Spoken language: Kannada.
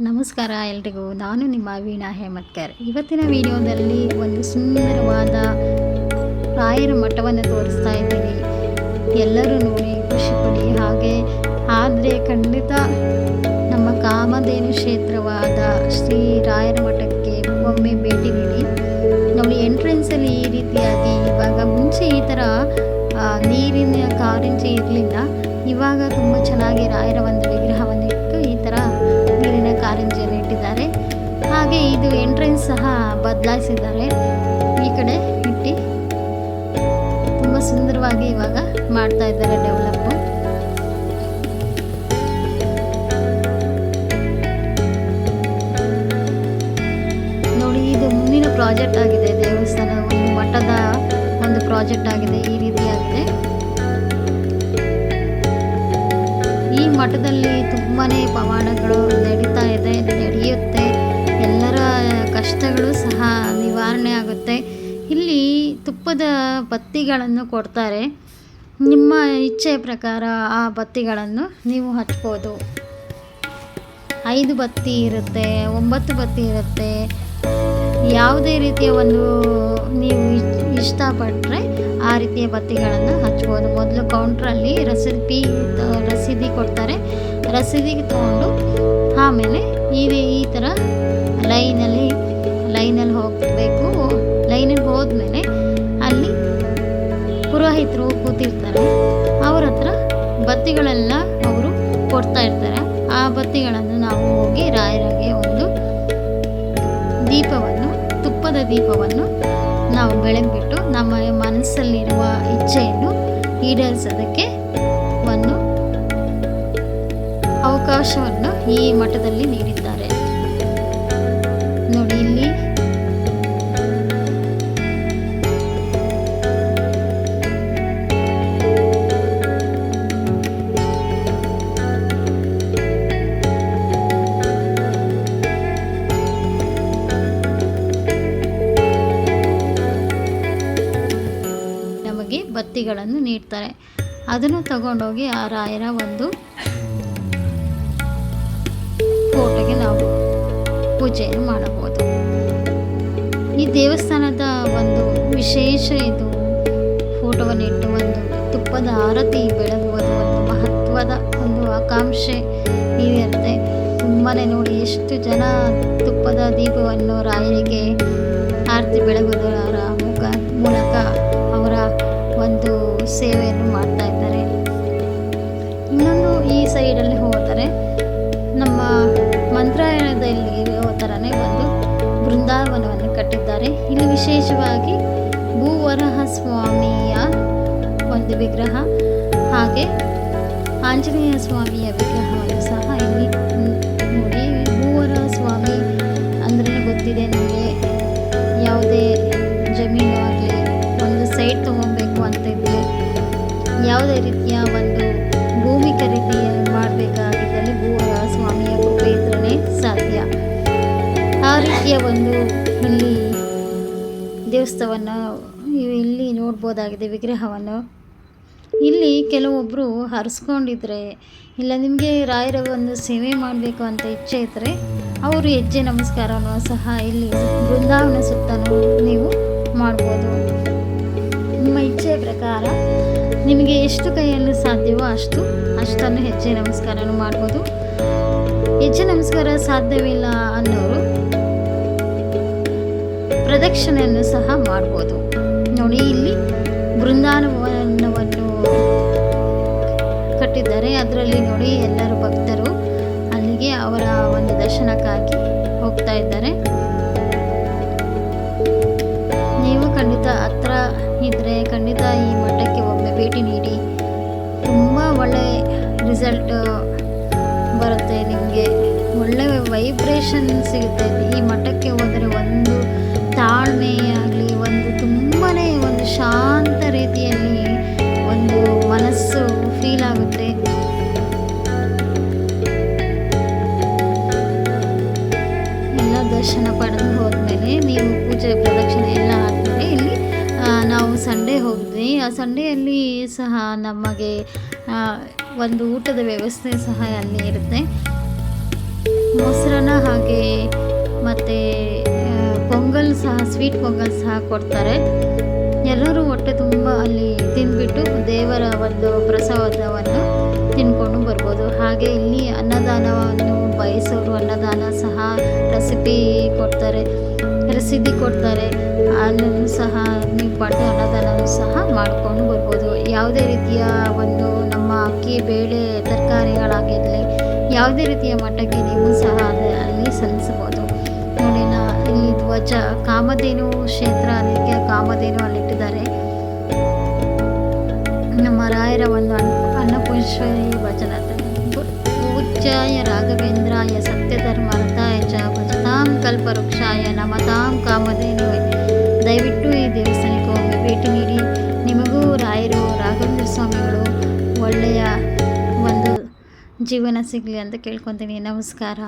ನಮಸ್ಕಾರ ಎಲ್ರಿಗೂ. ನಾನು ನಿಮ್ಮ ವೀಣಾ ಹೇಮತ್ಕರ್. ಇವತ್ತಿನ ವಿಡಿಯೋದಲ್ಲಿ ಒಂದು ಸುಂದರವಾದ ರಾಯರ ಮಠವನ್ನು ತೋರಿಸ್ತಾ ಇದ್ದೀನಿ. ಎಲ್ಲರೂ ನೋಡಿ ಖುಷಿಪಡಿ. ಹಾಗೆ ಆದರೆ ಖಂಡಿತ ನಮ್ಮ ಕಾಮಧೇನು ಕ್ಷೇತ್ರವಾದ ಶ್ರೀ ರಾಯರ ಮಠಕ್ಕೆ ಒಮ್ಮೆ ಭೇಟಿ ನೀಡಿ. ನೋಡಿ, ಎಂಟ್ರೆನ್ಸಲ್ಲಿ ಈ ರೀತಿಯಾಗಿ, ಇವಾಗ ಮುಂಚೆ ಈ ಥರ ನೀರಿನ ಕಾರಂಜಿ ಇರಲಿಲ್ಲ. ಇವಾಗ ತುಂಬ ಚೆನ್ನಾಗಿ ರಾಯರ ಒಂದು ವಿಗ್ರಹವನ್ನು ಇಟ್ಟು ಈ ಥರ ನೀರಿನ ಕಾರಂಜಿಯನ್ನು ಇಟ್ಟಿದ್ದಾರೆ. ಹಾಗೆ ಇದು ಎಂಟ್ರೆನ್ಸ್ ಸಹ ಬದಲಾಯಿಸಿದ್ದಾರೆ. ಈ ಕಡೆ ಇಟ್ಟು ತುಂಬ ಸುಂದರವಾಗಿ ಇವಾಗ ಮಾಡ್ತಾ ಇದ್ದಾರೆ ಡೆವಲಪ್. ನೋಡಿ, ಇದು ಮುಂದಿನ ಪ್ರಾಜೆಕ್ಟ್ ಆಗಿದೆ. ದೇವಸ್ಥಾನ ಒಂದು ಮಠದ ಒಂದು ಪ್ರಾಜೆಕ್ಟ್ ಆಗಿದೆ. ಈ ರೀತಿಯಾಗಿದೆ. ಈ ಮಠದಲ್ಲಿ ತುಂಬಾ ಪವಾಡಗಳು ನಡೆಯುತ್ತೆ. ಎಲ್ಲರ ಕಷ್ಟಗಳು ಸಹ ನಿವಾರಣೆ ಆಗುತ್ತೆ. ಇಲ್ಲಿ ತುಪ್ಪದ ಬತ್ತಿಗಳನ್ನು ಕೊಡ್ತಾರೆ. ನಿಮ್ಮ ಇಚ್ಛೆಯ ಪ್ರಕಾರ ಆ ಬತ್ತಿಗಳನ್ನು ನೀವು ಹಚ್ಬೋದು. 5 ಬತ್ತಿ ಇರುತ್ತೆ, 9 ಬತ್ತಿ ಇರುತ್ತೆ. ಯಾವುದೇ ರೀತಿಯ ಒಂದು ನೀವು ಇಷ್ಟಪಟ್ಟರೆ ಆ ರೀತಿಯ ಬತ್ತಿಗಳನ್ನು ಹಚ್ಬೋದು. ಮೊದಲು ಕೌಂಟ್ರಲ್ಲಿ ರಸೀದಿ ಕೊಡ್ತಾರೆ. ರಸೀದಿ ತೊಗೊಂಡು ಆಮೇಲೆ ಈ ಥರ ಲೈನಲ್ಲಿ ಹೋಗಬೇಕು. ಲೈನಿಗೆ ಹೋದ್ಮೇಲೆ ಅಲ್ಲಿ ಪುರೋಹಿತರು ಕೂತಿರ್ತಾರೆ. ಅವ್ರ ಹತ್ರ ಬತ್ತಿಗಳೆಲ್ಲ ಅವರು ಕೊಡ್ತಾ ಇರ್ತಾರೆ. ಆ ಬತ್ತಿಗಳನ್ನು ನಾವು ಹೋಗಿ ರಾಯರಿಗೆ ಒಂದು ತುಪ್ಪದ ದೀಪವನ್ನು ನಾವು ಬೆಳಗ್ಬಿಟ್ಟು ನಮ್ಮ ಮನಸ್ಸಲ್ಲಿರುವ ಇಚ್ಛೆಯನ್ನು ಈಡೇರಿಸೋದಕ್ಕೆ ಒಂದು ಅವಕಾಶವನ್ನು ಈ ಮಠದಲ್ಲಿ ನೀಡಿದ್ದಾರೆ. ನೋಡಿ, ಇಲ್ಲಿ ಬತ್ತಿಗಳನ್ನು ನೀಡ್ತಾರೆ. ಅದನ್ನು ತಗೊಂಡೋಗಿ ಆ ರಾಯರ ಒಂದು ಫೋಟೋಗೆ ನಾವು ಪೂಜೆಯನ್ನು ಮಾಡಬಹುದು. ಈ ದೇವಸ್ಥಾನದ ಒಂದು ವಿಶೇಷ ಇದು. ಫೋಟೋವನ್ನು ಇಟ್ಟು ಒಂದು ತುಪ್ಪದ ಆರತಿ ಬೆಳಗುವುದು ಒಂದು ಮಹತ್ವದ ಒಂದು ಆಕಾಂಕ್ಷೆ ಇರುತ್ತೆ. ತುಂಬಾ ನೋಡಿ, ಎಷ್ಟು ಜನ ತುಪ್ಪದ ದೀಪವನ್ನು ರಾಯರಿಗೆ ಆರತಿ ಬೆಳಗುವುದರ ಮೂಲಕ ಅವರ ಒಂದು ಸೇವೆಯನ್ನು ಮಾಡ್ತಾ ಇದ್ದಾರೆ. ಇನ್ನೊಂದು ಈ ಸೈಡಲ್ಲಿ ಹೋದರೆ ನಮ್ಮ ಮಂತ್ರಾಲಯದಲ್ಲಿ ಇರೋ ಥರನೇ ಒಂದು ಬೃಂದಾವನವನ್ನು ಕಟ್ಟಿದ್ದಾರೆ. ಇಲ್ಲಿ ವಿಶೇಷವಾಗಿ ಭೂವರಹ ಸ್ವಾಮಿಯ ಒಂದು ವಿಗ್ರಹ, ಹಾಗೆ ಆಂಜನೇಯ ಸ್ವಾಮಿಯ ವಿಗ್ರಹವನ್ನು ಸಹ ಇಲ್ಲಿ ನೋಡಿ. ಭೂವರಹ ಸ್ವಾಮಿ ಅಂದ್ರೆ ಗೊತ್ತಿದೆ ನಿಮಗೆ. ಯಾವುದೇ ಜಮೀನು ಆಗಲಿ ಒಂದು ಸೈಟ್ ತೊಗೊಬೇಕು ಅಂತಿದ್ದರೆ, ಯಾವುದೇ ರೀತಿಯ ಒಂದು ಭೂಮಿ ಖರೀದಿ ಮಾಡಬೇಕಾಗಿದ್ದಲ್ಲಿ ಭೂವರಹ ಸ್ವಾಮಿಯ ಕೃಪೆ ಇದ್ರೇ ಸಾಧ್ಯ. ಆ ರೀತಿಯ ಒಂದು ಇಲ್ಲಿ ದೇವಸ್ಥಾನವನ್ನು ಇಲ್ಲಿ ನೋಡ್ಬೋದಾಗಿದೆ, ವಿಗ್ರಹವನ್ನು. ಇಲ್ಲಿ ಕೆಲವೊಬ್ಬರು ಹರಿಸ್ಕೊಂಡಿದ್ರೆ, ಇಲ್ಲ ನಿಮಗೆ ರಾಯರ ಒಂದು ಸೇವೆ ಮಾಡಬೇಕು ಅಂತ ಇಚ್ಛೆ ಇದ್ದರೆ ಅವರು ಹೆಜ್ಜೆ ನಮಸ್ಕಾರನೂ ಸಹ ಇಲ್ಲಿ ಬೃಂದಾವನ ಸುತ್ತಲೂ ನೀವು ಮಾಡ್ಬೋದು. ನಿಮ್ಮ ಇಚ್ಛೆಯ ಪ್ರಕಾರ ನಿಮಗೆ ಎಷ್ಟು ಕೈಯಲ್ಲಿ ಸಾಧ್ಯವೋ ಅಷ್ಟನ್ನು ಹೆಜ್ಜೆ ನಮಸ್ಕಾರನೂ ಮಾಡ್ಬೋದು. ಹೆಜ್ಜೆ ನಮಸ್ಕಾರ ಸಾಧ್ಯವಿಲ್ಲ ಅನ್ನೋರು ಪ್ರದಕ್ಷಿಣೆಯನ್ನು ಸಹ ಮಾಡ್ಬೋದು. ನೋಡಿ, ಇಲ್ಲಿ ಬೃಂದಾವನವನ್ನು ಕಟ್ಟಿದ್ದಾರೆ. ಅದರಲ್ಲಿ ನೋಡಿ, ಎಲ್ಲರೂ ಭಕ್ತರು ಅಲ್ಲಿಗೆ ಅವರ ಒಂದು ದರ್ಶನಕ್ಕಾಗಿ ಹೋಗ್ತಾ ಇದ್ದಾರೆ. ನೀವು ಖಂಡಿತ ಹತ್ರ ಇದ್ದರೆ ಖಂಡಿತ ಈ ಮಠಕ್ಕೆ ಒಮ್ಮೆ ಭೇಟಿ ನೀಡಿ. ತುಂಬ ಒಳ್ಳೆ ರಿಸಲ್ಟ್ ಬರುತ್ತೆ. ನಿಮಗೆ ಒಳ್ಳೆ ವೈಬ್ರೇಷನ್ ಸಿಗುತ್ತೆ. ಈ ಮಠಕ್ಕೆ ಹೋದರೆ ಒಂದು ತಾಳ್ಮೆ ಆಗಲಿ, ಒಂದು ತುಂಬಾ ಒಂದು ಶಾಂತ ರೀತಿಯಲ್ಲಿ ಒಂದು ಮನಸ್ಸು ಫೀಲ್ ಆಗುತ್ತೆ. ಎಲ್ಲ ದರ್ಶನ ಪಡೆದು ಹೋದ್ಮೇಲೆ ನೀವು ಪೂಜೆ ಪ್ರದಕ್ಷಿಣೆ ಎಲ್ಲ ಆದಮೇಲೆ ಇಲ್ಲಿ ನಾವು ಸಂಡೇ ಹೋಗಿದ್ವಿ. ಆ ಸಂಡೆಯಲ್ಲಿ ಸಹ ನಮಗೆ ಒಂದು ಊಟದ ವ್ಯವಸ್ಥೆ ಸಹ ಅಲ್ಲಿ ಇರುತ್ತೆ. ಮೊಸರನ್ನ ಹಾಗೆ ಮತ್ತು ಪೊಂಗಲ್ ಸಹ, ಸ್ವೀಟ್ ಪೊಂಗಲ್ ಸಹ ಕೊಡ್ತಾರೆ. ಎಲ್ಲರೂ ಹೊಟ್ಟೆ ತುಂಬ ಅಲ್ಲಿ ತಿಂದ್ಬಿಟ್ಟು ದೇವರ ಒಂದು ಪ್ರಸಾದವನ್ನು ತಿಂದ್ಕೊಂಡು ಬರ್ಬೋದು. ಹಾಗೆ ಇಲ್ಲಿ ಅನ್ನದಾನವನ್ನು ಬಯಸೋರು ಅನ್ನದಾನ ಸಹ ರಸೀದಿ ಕೊಡ್ತಾರೆ. ಅಲ್ಲೂ ಸಹ ನೀವು ಪಡೆದು ಅನ್ನದಾನವೂ ಸಹ ಮಾಡಿಕೊಂಡು ಬರ್ಬೋದು. ಯಾವುದೇ ರೀತಿಯ ಒಂದು ನಮ್ಮ ಅಕ್ಕಿ ಬೇಳೆ ತರಕಾರಿಗಳಾಗಿರಲಿ, ಯಾವುದೇ ರೀತಿಯ ಮಠಕ್ಕೆ ನೀವು ಸಹ ಅಲ್ಲಿ ಸಲ್ಲಿಸಬಹುದು. ನೋಡಿ, ಇಲ್ಲಿ ಧ್ವಜ ಕಾಮಧೇನು ಕ್ಷೇತ್ರ, ಅದಕ್ಕೆ ಕಾಮಧೇನು ಅಲ್ಲಿಟ್ಟಿದ್ದಾರೆ. ನಮ್ಮ ರಾಯರ ಒಂದು ಅನ್ನಪೂರ್ಣೇಶ್ವರಿ ಭಜನ ಪೂಜ್ಯಾಯ ರಾಘವೇಂದ್ರಾಯ ಸತ್ಯಧರ್ಮರತಾಯ ಚ ಭಜತಾಂ ಕಲ್ಪವೃಕ್ಷಾಯ ನಮತಾಂ ಕಾಮಧೇನುವೆ. ದಯವಿಟ್ಟು ಈ ದೇವಸ್ಥಾನಕ್ಕೆ ಒಮ್ಮೆ ಭೇಟಿ ನೀಡಿ. ನಿಮಗೂ ರಾಯರು, ರಾಘವೇಂದ್ರ ಸ್ವಾಮಿಗಳು ಒಳ್ಳೆಯ ಒಂದು ಜೀವನ ಸಿಗಲಿ ಅಂತ ಕೇಳ್ಕೊತೀನಿ. ನಮಸ್ಕಾರ.